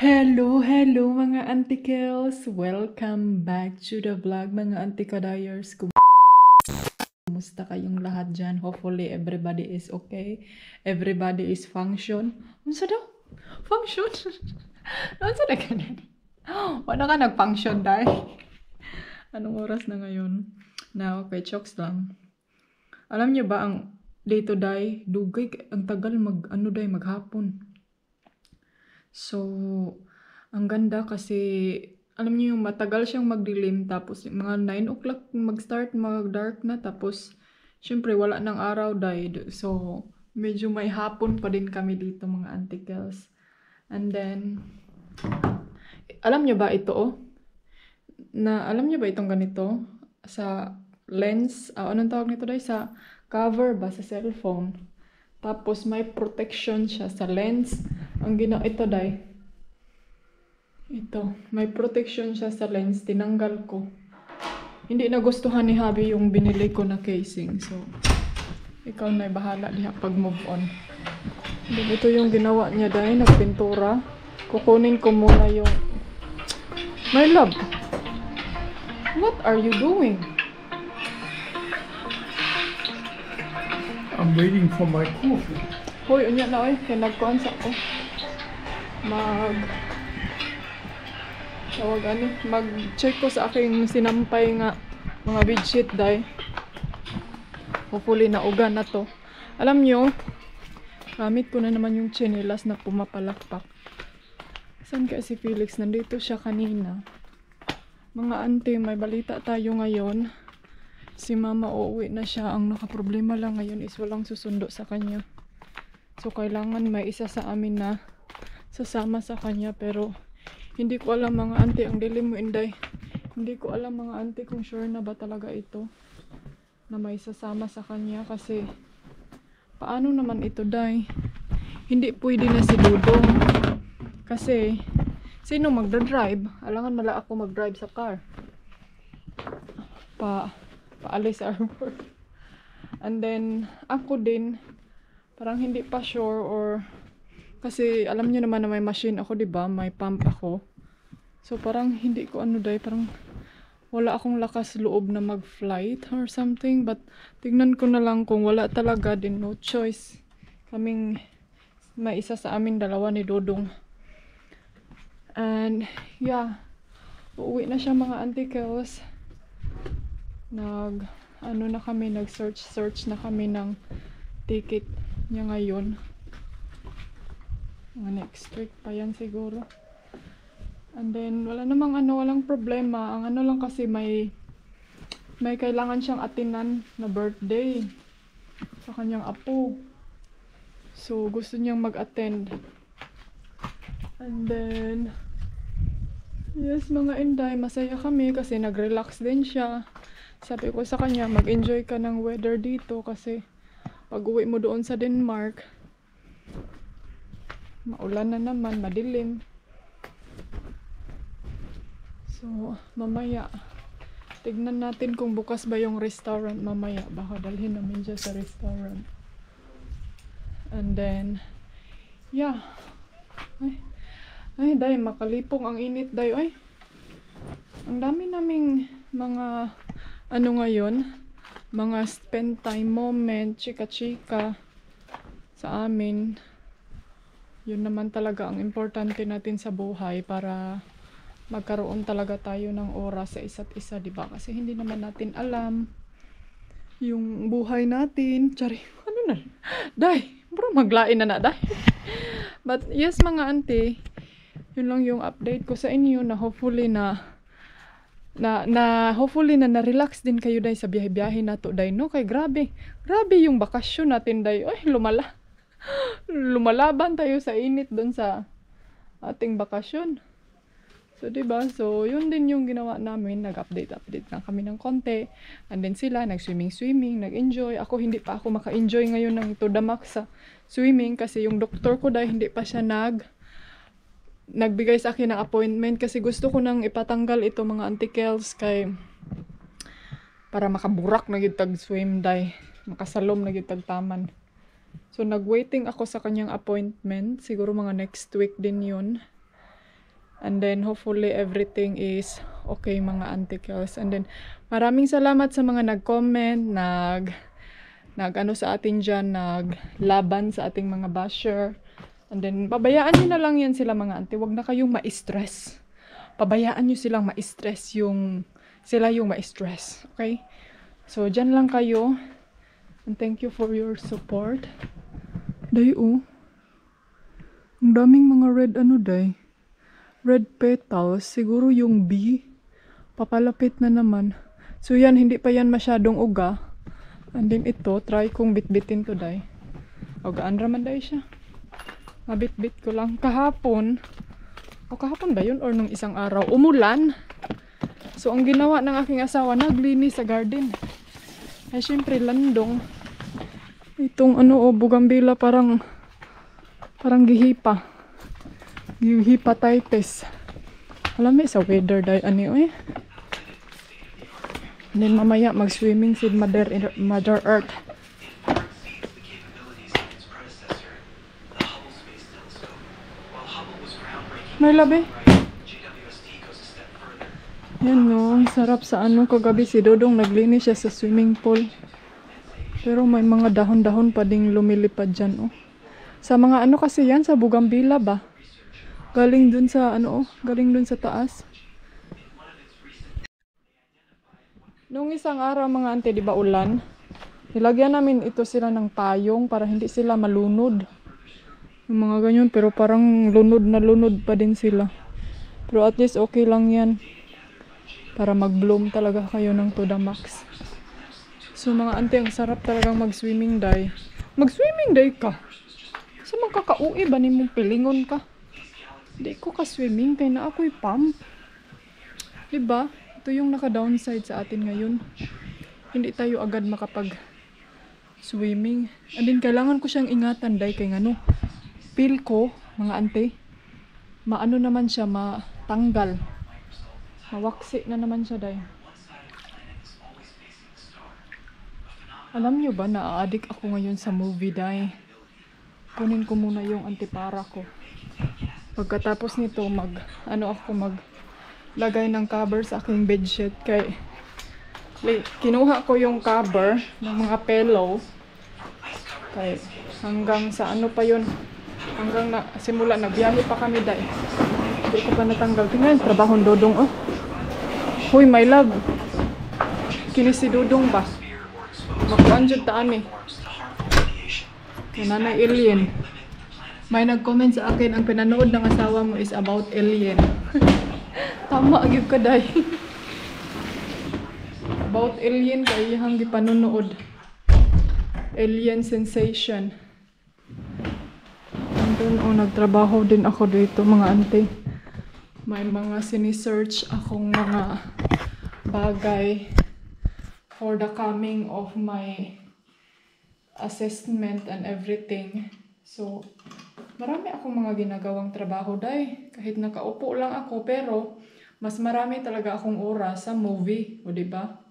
Hello mga antikels! Welcome back to the vlog mga antikadayers. Kumusta kayong lahat dyan? Hopefully everybody is okay. Everybody is function. Unsa daw? Function? Unsa na ganun? Wala ka nag-function dahil? Anong oras na ngayon? Na okay, chokes lang. Alam niyo ba ang day to day, dugay, ang tagal maghapon. So, ang ganda kasi, alam niyo yung matagal siyang magdilim, tapos mga 9 o'clock mag-start, mag-dark na, tapos, syempre, wala ng araw dahil. So, medyo may hapon pa din kami dito, mga antikels. And then, alam niyo ba ito, alam niyo ba itong ganito? Sa lens, anong tawag nito dahil? Sa cover ba, sa cellphone. Tapos, may protection siya sa lens. Ito dahil. Ito, may protection siya sa lens. Tinanggal ko. Hindi nagustuhan ni Habi yung binili ko na casing. So, ikaw na bahala diha pag move on. Ito yung ginawa niya dahil. Nagpintura. Kukunin ko muna yung... My love! What are you doing? I'm waiting for my coffee. Hoy, unya na oy. Kaya nagkuhan sa ako. Mag-check ko sa aking sinampay nga mga bedsheet dahil. Hopefully nauga na to. Alam nyo, gamit ko na naman yung chinelas na pumapalakpak. Saan kaya si Felix? Nandito siya kanina. Mga ante, may balita tayo ngayon. Si mama uuwi na siya. Ang nakaproblema lang ngayon is walang susundo sa kanya. So kailangan may isa sa amin na sasama sa kanya, pero hindi ko alam mga ante, ang dilim mo inday. Hindi ko alam mga ante kung sure na ba talaga ito na may sasama sa kanya, kasi paano naman ito day? Hindi pwede na si Dudong. Kasi sino magdadrive? Alangan mala ako mag-drive sa car. Paalis sa airport. And then ako din parang hindi pa sure, or kasi alam niyo naman na may machine ako, 'di ba? May pump ako. So parang hindi ko parang wala akong lakas loob na mag-flight or something, but tignan ko na lang kung wala talaga, din no choice. Kaming may isa sa amin, dalawa ni Dodong. And yeah, uuwi na siya mga antikels. Nag-search na kami ng ticket niya ngayon. Next week pa yan siguro. And then wala namang walang problema. Ang lang kasi may kailangan siyang atinan na birthday sa kanyang apo. So gusto niyang mag-attend. And then yes mga inday, masaya kami kasi nag-relax din siya. Sabi ko sa kanya, mag-enjoy ka ng weather dito kasi pag uwi mo doon sa Denmark, maulan na naman, madilim. So, mamaya, tignan natin kung bukas ba yung restaurant mamaya. Baka dalhin namin siya sa restaurant. And then, yeah. Ay, day, makalipong ang init, day. Ay, ang dami naming mga, ngayon, mga spend time moment, chika-chika sa amin. Yun naman talaga ang importante natin sa buhay para magkaroon talaga tayo ng oras sa isa't isa, diba? Kasi hindi naman natin alam yung buhay natin. Tsari, na? Day, bro, maglain na, day. But yes mga auntie, yun lang yung update ko sa inyo na hopefully hopefully na-relax din kayo day sa biyahe-biyahe na to day, no? Kay grabe yung bakasyon natin day. Oy, lumalaban tayo sa init doon sa ating bakasyon. So, diba? So, yun din yung ginawa namin. Nag-update lang kami ng konti. And then sila, nag-swimming, nag-enjoy. Ako, hindi pa ako maka-enjoy ngayon ng to the max sa swimming kasi yung doktor ko dahil hindi pa siya nagbigay sa akin ng appointment kasi gusto ko nang ipatanggal ito mga antikels para makaburak na gitag swim dahil makasalom na gitag taman. So, nag-waiting ako sa kanyang appointment. Siguro mga next week din yun. And then hopefully everything is okay mga Auntie Kels. And then maraming salamat sa mga nag-comment, nag-ano sa atin dyan, naglaban sa ating mga basher. And then pabayaan nyo na lang yan sila mga auntie. Huwag na kayong ma-stress. Pabayaan nyo silang ma-stress sila yung ma-stress. Okay? So dyan lang kayo. And thank you for your support. Day ang daming mga red day. Red petals, siguro yung B, papalapit na naman. So yan, hindi pa yan masyadong uga. And then ito, try kong bitbitin to day. Ugaan raman day siya. Mabit-bit ko lang. Kahapon ba yun? Or nung isang araw, umulan. So ang ginawa ng aking asawa, naglinis sa garden. Ay syempre, landong. Itong bugambila parang gihipa. Hepatitis. Alam mo sa weather day ani And then mamaya mag-swimming si Mother Earth. May labi. Yan no, sarap sa kagabi si Dodong naglinis siya sa swimming pool. Pero may mga dahon-dahon pa ding lumilipad dyan Sa mga kasi yan, sa bugambila ba? Galing dun sa taas. Nung isang araw mga ante, di ba ulan? Nilagyan namin ito sila ng payong para hindi sila malunod. Yung mga ganyan, pero parang lunod pa din sila. Pero at least okay lang yan. Para mag-bloom talaga kayo ng to the max. So mga ante, ang sarap talagang mag-swimming day. Mag-swimming day ka? Kasi magkaka-uwi ba ni mong pilingon ka? Hindi ko ka-swimming kaya na ako'y pump. Diba? Ito yung naka-downside sa atin ngayon. Hindi tayo agad makapag-swimming. And then kailangan ko siyang ingatan day kay feel ko, mga ante, maano naman siya, matanggal. Mawaksi na naman siya day. Alam nyo ba, na-addict ako ngayon sa movie day. Kunin ko muna yung antipara ko. Pagkatapos nito, maglagay ng cover sa aking bedsheet. Kay kinuha ko yung cover ng mga pillow. Kay hanggang sa pa yun. Hanggang simula, nagbiyahe pa kami dahil. Hindi ko pa natanggal. Tingnan, trabahong Dodong Huy, my love. Kini si Dodong ba? Makuan dyan taan Nanay alien. May nag-comment sa akin, ang pinanood ng asawa mo is about alien. Tama, agib ka day. About alien, kaya yung gipanonood. Alien sensation. Andun, nagtrabaho din ako dito, mga ante. May mga sinisearch akong mga bagay for the coming of my assessment and everything. So, marami akong mga ginagawang trabaho day. Kahit nakaupo lang ako, pero mas marami talaga akong oras sa movie. O diba?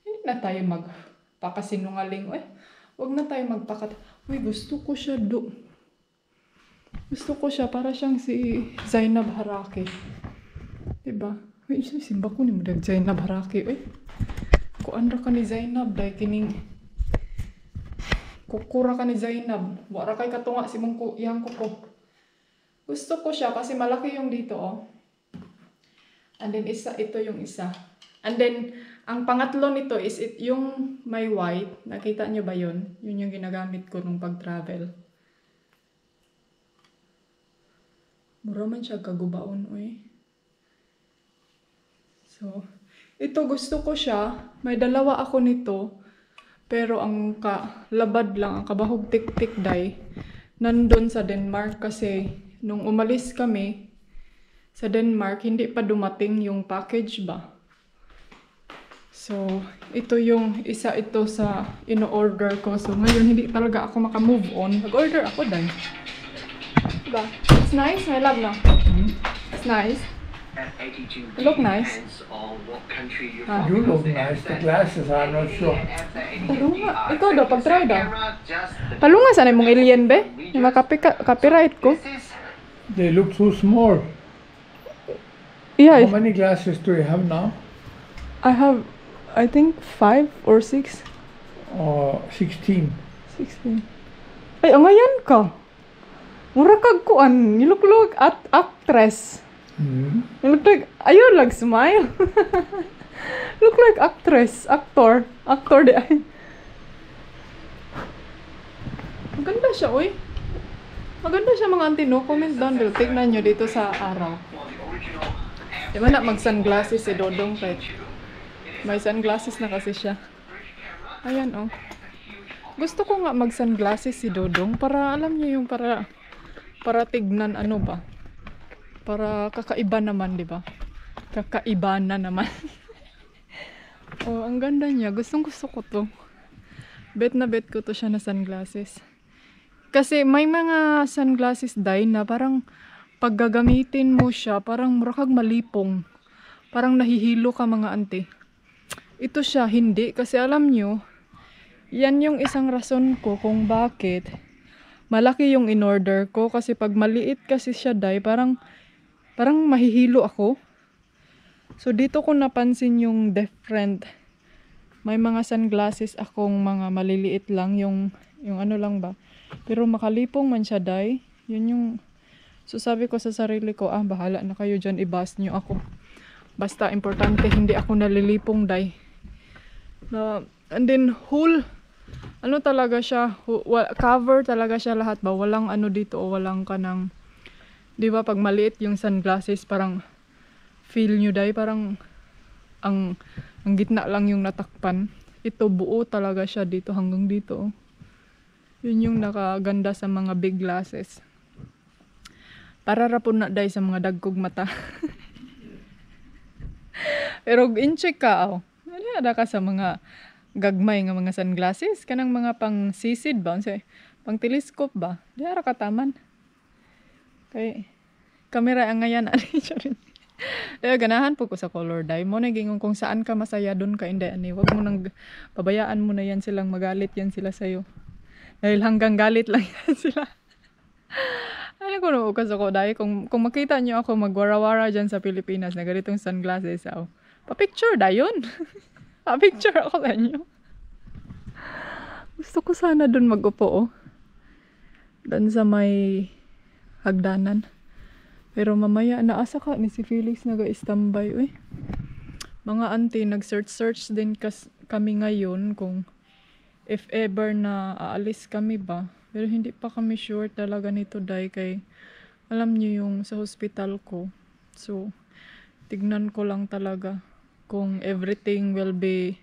Hindi na tayo magpakasinungaling. Huwag na tayo Uy, gusto ko siya Gusto ko siya para siyang si Zainab Haraki. Diba? Uy, simba ko ni mo Zainab Haraki. Kuan ra ka ni Zainab day kining kukura ka ni Zainab. Wala kay katunga si mong iyang kuko. Gusto ko siya kasi malaki yung dito And then ito yung isa. And then ang pangatlo nito is yung may white. Nakita nyo ba yun? Yun yung ginagamit ko nung pag-travel. Mura man siya kagubaon So, ito gusto ko siya. May dalawa ako nito. Pero ang kalabad lang, ang kabahog tik-tik day, nandun sa Denmark kasi nung umalis kami sa Denmark, hindi pa dumating yung package ba. So, ito yung isa ito sa ino-order ko. So, ngayon hindi talaga ako makamove on. Nag-order ako day. Diba? It's nice, my love, no? It's nice. You look nice. You look nice. The glasses, I'm not sure. Palunga. Ikaw daw, pag-try daw. Palunga, saan mong alien, be? Yung copyright ko. They look too small. Yeah, How many glasses do you have now? I have, I think 5 or 6. Or 16? 16. Ay, angayan ka. Mura kag kuan. You look like actress. Mm. You look like, ayun like smile. Look like actress, actor di ay. Maganda siya, oy. Maganda siya mga auntie, no? Comment down below. Tignan nyo dito sa araw. Di ba na mag-sunglasses si Dodong kahit may sunglasses na kasi siya. Ayan, oh. Gusto ko nga mag-sunglasses si Dodong para alam niyo yung para tignan ano ba? Para kakaiba naman, di ba? Kakaiba na naman. Oh, ang ganda niya. Gustong-gusto ko to. Bet na bet ko to siya na sunglasses. Kasi may mga sunglasses dye na parang pag gagamitin mo siya, parang murakag malipong. Parang nahihilo ka mga ante. Ito siya, hindi. Kasi alam nyo, yan yung isang rason ko kung bakit malaki yung in-order ko. Kasi pag maliit kasi siya dye, parang mahihilo ako. So dito ko napansin yung different. May mga sunglasses akong mga maliliit lang, yung ano lang ba. Pero makalipong man siya dye. Yun yung, so sabi ko sa sarili ko, bahala na kayo dyan, i-bust nyo ako. Basta importante, hindi ako nalilipong dye. And then whole, ano talaga siya, cover talaga siya lahat ba. Walang ano dito o walang kanang, di ba pag maliit yung sunglasses, parang feel nyo dye, parang ang gitna lang yung natakpan. Ito buo talaga siya dito hanggang dito. Yun yung nakaganda sa mga big glasses. Para rapon na dahil sa mga dagkog mata. Pero in-check ka, ada ka sa mga gagmay nga mga sunglasses. Kanang mga pang sisid ba? Pang telescope ba? Di ara kataman. Kay kamera ang ngayon. Kaya ganahan po ko sa color dye mo. Naging kung saan ka masaya doon ka hindi. Wag mo nang pabayaan mo na yan silang magalit yan sila sa'yo. Dahil hanggang galit lang yan sila. Ano ko na ukas ako dahil kung makita nyo ako magwarawara dyan sa Pilipinas na ganitong sunglasses, pa-picture dayon. Pa-picture ako sa inyo. Gusto ko sana doon mag-upo, doon sa may hagdanan. Pero mamaya, naasa ka ni si Felix nag-standby. Mga auntie, nag-search din kami ngayon kung if ever na aalis kami ba. Pero hindi pa kami sure talaga nito dahil kay alam niyo yung sa hospital ko. So, tignan ko lang talaga kung everything will be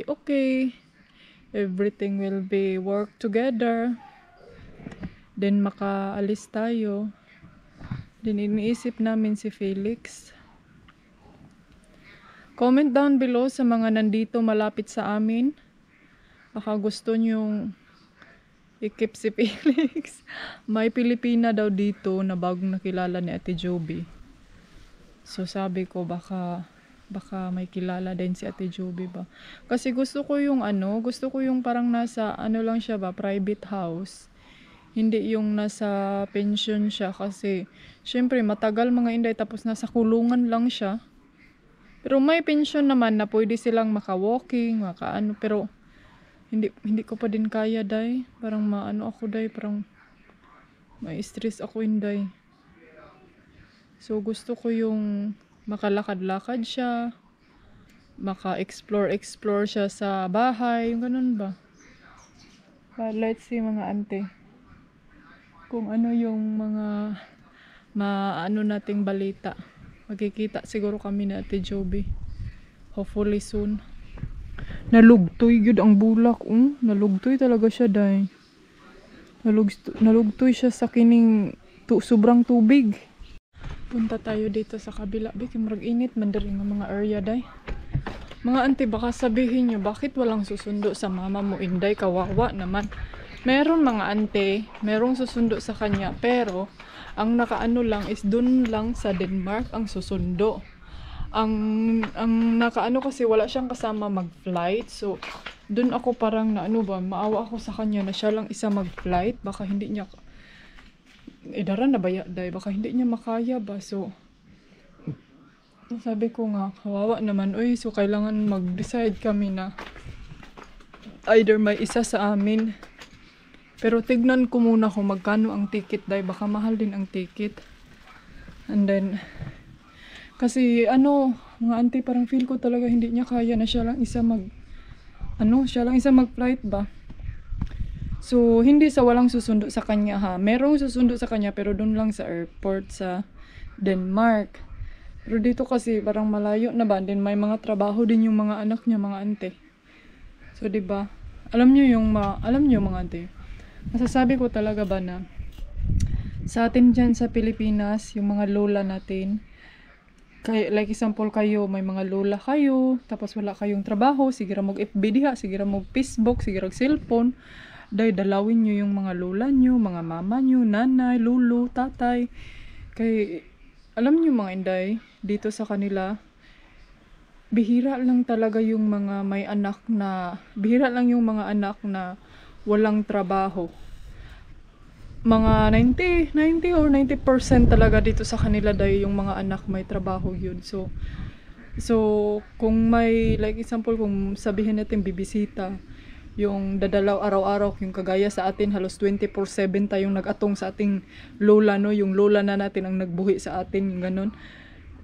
okay. Everything will be work together. Then makaalis tayo. Then iniisip namin si Felix. Comment down below sa mga nandito malapit sa amin. Baka gusto nyong i-keep si Felix. May Pilipina daw dito na bagong nakilala ni Ate Joby. So sabi ko baka may kilala din si Ate Joby ba. Kasi gusto ko yung parang nasa lang siya ba, private house. Hindi yung nasa pension siya kasi syempre matagal mga inday tapos nasa kulungan lang siya. Pero may pension naman na pwede silang maka-walking, pero hindi ko pa din kaya day. Parang ako day, parang may stress ako inday. So gusto ko yung makalakad-lakad siya, maka-explore siya sa bahay, yung ganun ba. But let's see mga ante. Kung ano yung mga nating balita. Magkikita siguro kami na Ate Joby. Hopefully soon. Nalugtoy yun ang bulak. Nalugtoy talaga siya dahil. Nalugtoy siya sa kining sobrang tubig. Punta tayo dito sa kabila. Bikin marag-init mandari ng mga area day. Mga auntie, baka sabihin nyo, bakit walang susundo sa mama mo, Inday? Kawawa naman. Meron mga ante, merong susundo sa kanya, pero ang nakaano lang is dun lang sa Denmark ang susundo. Ang nakaano kasi wala siyang kasama mag-flight, so dun ako parang maawa ako sa kanya na siya lang isa mag-flight, baka hindi niya idara na ba day, baka hindi niya makaya ba, so sabi ko nga, kawawa naman. Uy, so kailangan mag-decide kami na either may isa sa amin. Pero tignan ko muna kung magkano ang ticket dahil baka mahal din ang ticket. And then, kasi mga auntie, parang feel ko talaga hindi niya kaya na siya lang isa mag-flight ba. So, hindi sa walang susundo sa kanya ha. Merong susundo sa kanya pero doon lang sa airport sa Denmark. Pero dito kasi parang malayo na ba. Then may mga trabaho din yung mga anak niya, mga ante. So, 'di ba? Alam niyo mga ante. Masasabi ko talaga ba na sa atin diyan sa Pilipinas, yung mga lola natin, like example kayo, may mga lola kayo, tapos wala kayong trabaho, sige ra mag FB diha, sige ra mag Facebook, sige ra cellphone. Dahil dalawin niyo yung mga lola niyo, mga mama niyo, nanay, lolo, tatay. Kay alam niyo mga inday, dito sa kanila, bihira lang yung mga anak na walang trabaho. Mga 90 or 90% talaga dito sa kanila dahil yung mga anak may trabaho yun. So kung may, like example, kung sabihin natin bibisita, yung dadalaw araw-araw, yung kagaya sa atin halos 24/7 tayong nag-atong sa ating lola, no, yung lola na natin ang nagbuhi sa atin, yung ganun.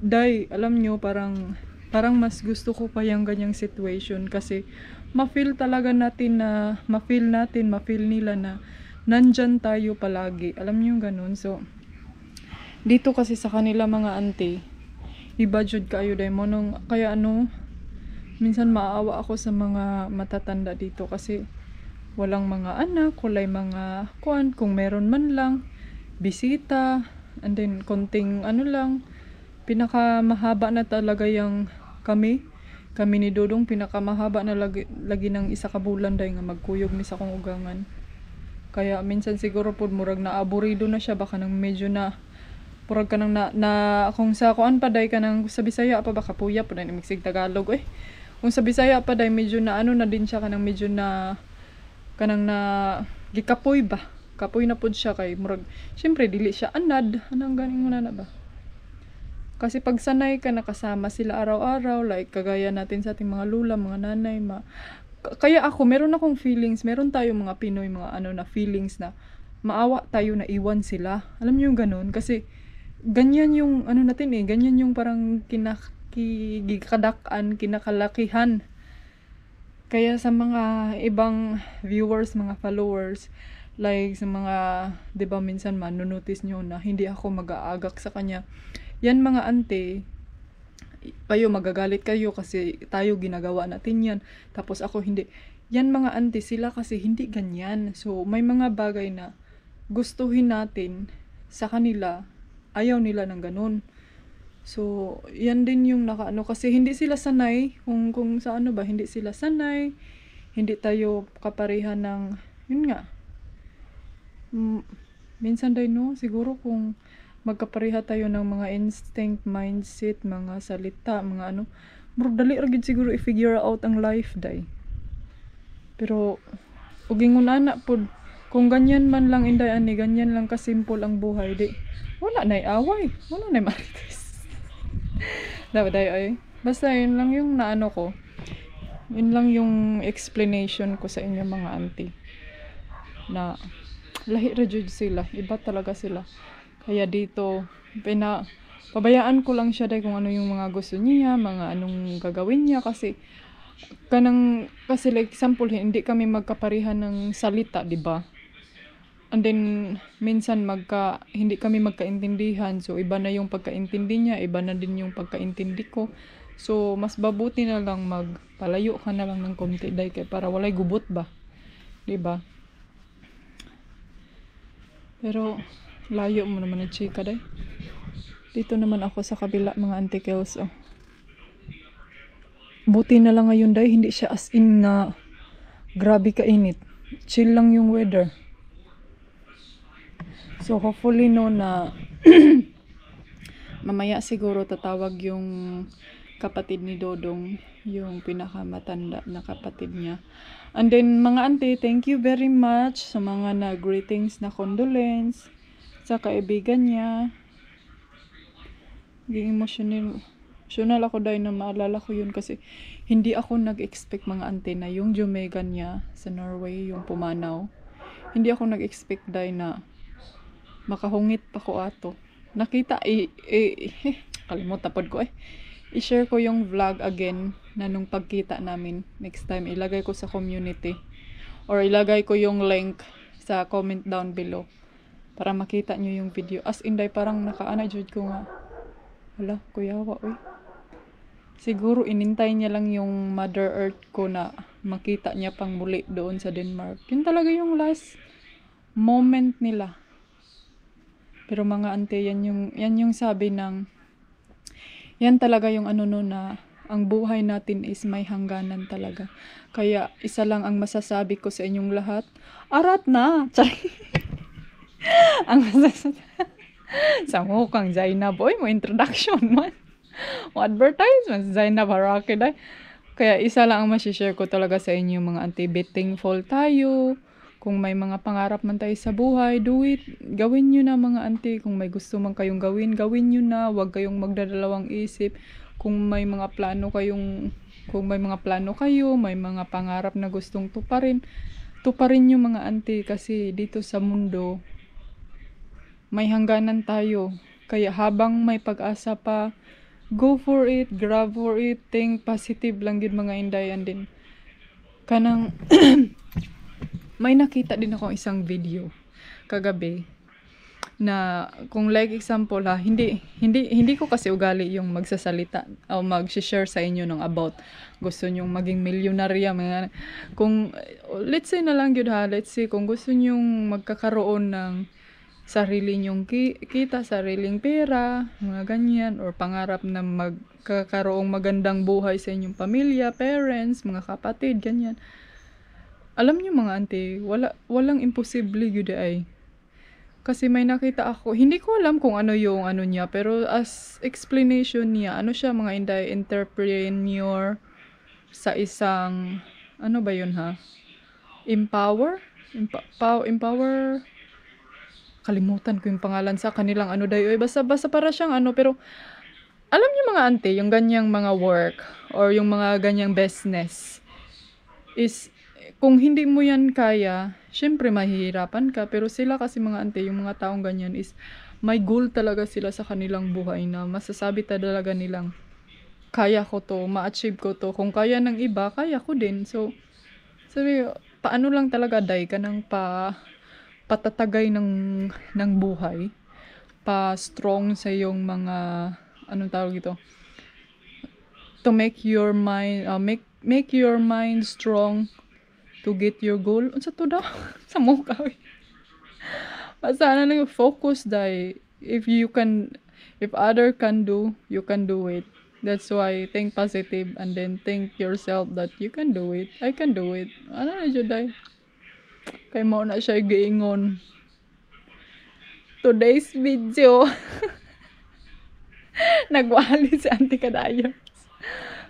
Day, alam nyo, parang mas gusto ko pa yung ganyang situation kasi ma-feel nila na nandyan tayo palagi. Alam nyo yung ganun. So, dito kasi sa kanila mga auntie, iba jud kayo day mo nung, kaya minsan maawa ako sa mga matatanda dito kasi walang mga anak, walay mga kung meron man lang bisita, and then konting lang, pinakamahaba na talaga yung kami ni Dodong, pinakamahaba na lagi ng isa ka bulan dahil nga magkuyog mi sa kong ugangan. Kaya minsan siguro po murag na aburido na siya, baka nang medyo na purag ka nang na kung sa kuan pa day ka nang sa Bisaya pa baka puya po na migsig Tagalog kung sa Bisaya pa day medyo na na din siya kanang medyo na kanang na gikapoy ba, kapoy na pud siya kay murag syempre dili siya anad anang ganing mo na ba. Kasi pag sanay ka nakasama sila araw-araw, like kagaya natin sa ating mga lula, mga nanay, kaya ako, meron akong feelings, meron tayong mga Pinoy, mga na feelings na maawa tayo na iwan sila. Alam niyo yung ganun? Kasi ganyan yung natin ganyan yung parang kinakalakihan. Kaya sa mga ibang viewers, mga followers, like sa mga, 'di ba minsan manunotice nyo na hindi ako mag-aagak sa kanya. Yan mga ante, kayo magagalit kayo kasi tayo ginagawa natin yan. Tapos ako hindi. Yan mga ante, sila kasi hindi ganyan. So may mga bagay na gustuhin natin sa kanila, ayaw nila ng ganun. So yan din yung kasi hindi sila sanay kung sa hindi sila sanay. Hindi tayo kaparehan ng yun nga. Minsan din siguro kung magkapareha tayo ng mga instinct, mindset, mga salita, mga murag dali ra gid siguro i-figure out ang life day. Pero uging una pod kung ganyan man lang inday ani, ganyan lang kasimple ang buhay, di wala nay away, wala nay marites. Dapat ay basta yun lang yung ko. Yun lang yung explanation ko sa inyo mga auntie. Na lahi ra jud sila, iba talaga sila. Kaya dito, pabayaan ko lang siya dahil kung ano yung mga gusto niya, mga anong gagawin niya kasi like example, hindi kami magkaparihan ng salita, di ba? And then minsan hindi kami magkaintindihan. So iba na yung pagkaintindi niya, iba na din yung pagkaintindi ko. So mas babuti na lang magpalayo ka na lang ng konti dahil kay para walay gubot ba? Di ba? Pero layo mo naman ang chika day. Dito naman ako sa kabila mga auntie Kels. Buti na lang ngayon day, hindi siya as in na grabe kainit. Chill lang yung weather. So hopefully na mamaya siguro tatawag yung kapatid ni Dodong, yung pinakamatanda na kapatid niya. And then mga auntie, thank you very much sa mga na-greetings na condolence sa kaibigan niya. Naging Emotional ako dahil na maalala ko yun kasi hindi ako nag-expect mga ante na yung Jumegan niya sa Norway, yung pumanaw. Hindi ako nag-expect dahil na makahungit pa ko ato. Nakita, kalimutan pod ko i-share ko yung vlog again na nung pagkita namin. Next time, ilagay ko sa community. Or ilagay ko yung link sa comment down below. Para makita nyo yung video. As in, dahil parang nakaana jud ko nga. Hala, kuyawa, Siguro inintay niya lang yung Mother Earth ko na makita niya pang muli doon sa Denmark. Yun talaga yung last moment nila. Pero mga ante, yan yung sabi ng, yan talaga yung ano no na, ang buhay natin is may hangganan talaga. Kaya isa lang ang masasabi ko sa inyong lahat, arat na! Ang masasabi, sa mukhang Zainab, mo introduction man. O advertisement, Zainab Harake dahil. Kaya isa lang ang masishare ko talaga sa inyo mga auntie, be thankful tayo. Kung may mga pangarap man tayo sa buhay, do it. Gawin nyo na mga auntie. Kung may gusto man kayong gawin, gawin nyo na. Huwag kayong magdadalawang isip. Kung may mga plano kayo, may mga pangarap na gustong tuparin nyo mga auntie. Kasi dito sa mundo, may hangganan tayo. Kaya habang may pag-asa pa, go for it, grab for it, think positive lang yun mga indayan din. Kanang, may nakita din ako isang video kagabi na kung like example hindi ko kasi ugali yung magsasalita o mag-share sa inyo ng about gusto nyong maging milyonarya mga kung let's say na lang yun let's say kung gusto nyong magkakaroon ng sarili nyong kita, sariling pera, mga ganyan, or pangarap na magkakaroong magandang buhay sa inyong pamilya, parents, mga kapatid, ganyan. Alam niyo mga auntie, walang imposible yun ay. Kasi may nakita ako, hindi ko alam kung ano yung ano niya, pero as explanation niya, ano siya mga inday, entrepreneur sa isang, ano ba yun Empower, kalimutan ko yung pangalan sa kanilang ano dayo. Basta para siyang ano, pero alam niyo mga auntie, yung ganyang mga work or yung mga ganyang business is, kung hindi mo yan kaya, syempre mahihirapan ka. Pero sila kasi mga auntie, yung mga taong ganyan is, may goal talaga sila sa kanilang buhay na masasabi talaga nilang, kaya ko to, ma-achieve ko to. Kung kaya ng iba, kaya ko din. So, sabi, paano lang talaga day ka ng patatagay ng buhay, pa strong sa yung mga anong tawag ito, to make your mind make your mind strong to get your goal. Unsa to daw sa mukha basta lang focus dai, if other can do, you can do it. That's why think positive and then think yourself that you can do it, I can do it. Ano na jud dai kay mo na siya giingon. Today's video nagwali si Auntie Kadayos.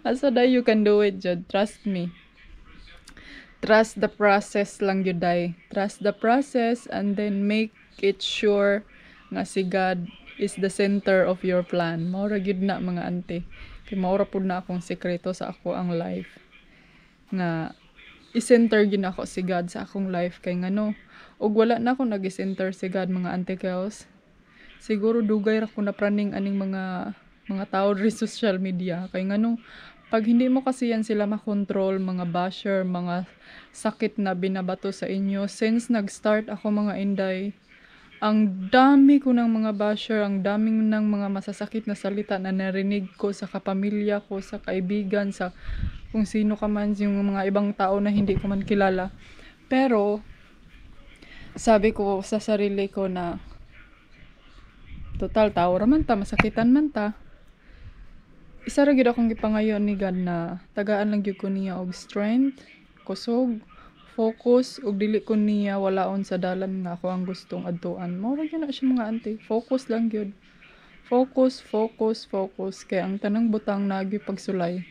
Asa day, you can do it jud, trust me. Trust the process lang yun day. Trust the process and then make it sure nga si God is the center of your plan. Maura gyud na mga auntie. Kay maura pud na akong sekreto sa ako ang life. Nga i-center gid ako si God sa akong life kay ngano ug wala na ako nag-center si God mga auntie girls. Siguro dugay ra ko na praning aning mga tao ri social media kay ngano pag hindi mo kasi yan sila makontrol, mga basher, mga sakit na binabato sa inyo. Since nag-start ako mga inday, ang dami ko ng mga basher, ang daming ng mga masasakit na salita na narinig ko sa kapamilya ko, sa kaibigan, sa kung sino ka man, yung mga ibang tao na hindi ko man kilala. Pero, sabi ko sa sarili ko na, total, tao raman ta, masakitan man ta. Isa ra gyud akong gipangayon ni God na, tagaan lang gyud ko niya og strength, kusog, focus, ug dili ko niya walaon sa dalan nga ako ang gustong adtuan. Mao ra gyud na siya mga auntie, focus lang gyud. Focus, focus, focus. Kaya ang tanang butang nagi pagsulay.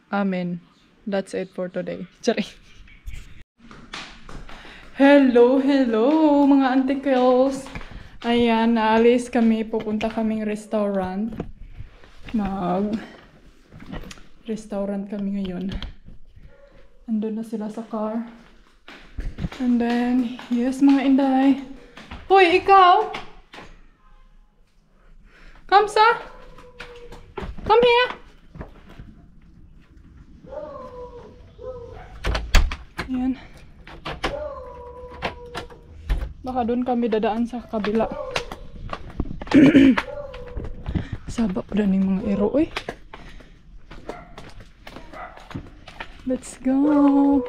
Amen. That's it for today. Charing. Hello mga auntie girls. Ayan, naalis kami. Pupunta kaming restaurant. restaurant kami ngayon. Andun na sila sa car. And then, yes mga inday. Hoy, ikaw! Kamsa! Come here! Ayan. Baka doon kami dadaan sa kabila. Sabak pa rin yung mga ero eh. Let's go!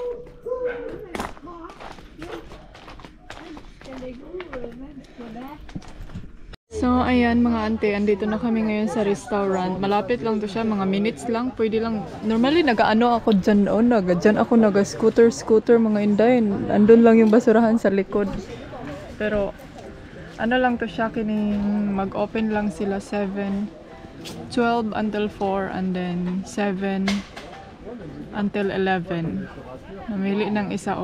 So, ayan mga ante, andito na kami ngayon sa restaurant. Malapit lang to siya, mga minutes lang. Pwede lang. Normally, nag-ano ako dyan noon. Dyan ako nag-scooter, mga inday. Andun lang yung basurahan sa likod. Pero, ano lang to siya, kining mag-open lang sila 12 until 4 and then 7 until 11. Namili ng isa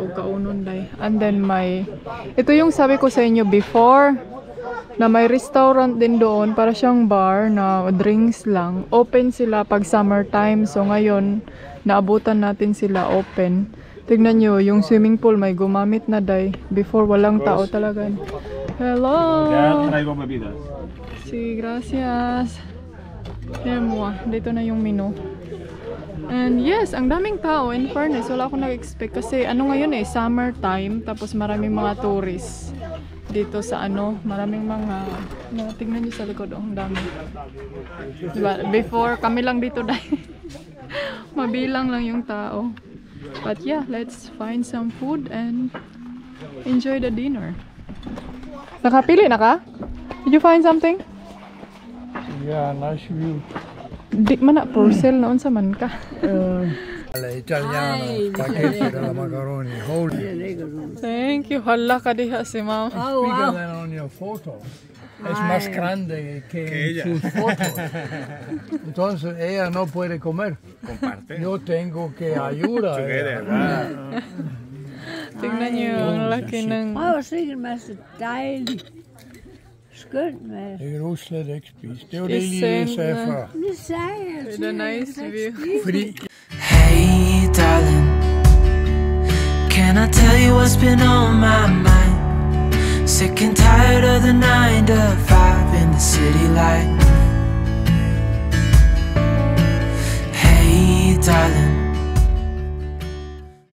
o kaunon day. And then ito yung sabi ko sa inyo before, na may restaurant din doon, para siyang bar na drinks lang. Open sila pag summertime. So ngayon, naabutan natin sila open. Tignan nyo, yung swimming pool may gumamit na day. Before walang tao talaga. Hello! Ya traigo bebidas. Sí, gracias. Tignan mo, dito na yung menu. And yes, ang daming tao. In fairness, wala akong nag-expect. Kasi ano ngayon eh, summertime. Tapos maraming mga tourists. Dito sa maraming mga... tingnan nyo sa likod, ang dami. Diba? Before, kami lang dito dahil. Mabilang lang yung tao. But yeah, let's find some food and enjoy the dinner. Nakapili na ka? Did you find something? Yeah, nice view. Di man na, porcel naon sa man ka. La italiana, spaghetti della macaroni. Hold it. Thank you. Hala ka diha si ma'am. Bigger than on your photo. Es más grande que en sus fotos. Entonces ella no puede comer. Comparte. Yo tengo que ayudar. Tingnan niyo ang laki ng... Oh, sikkert en masse dejligt. Skønt mad. Det er slet ikke spist. Det var det lige sagde før. Det sagde jeg With til a nice view. Fordi Hey, darling, can I tell you what's been on my mind? Sick and tired of the 9 to 5 in the city light. Hey, darling,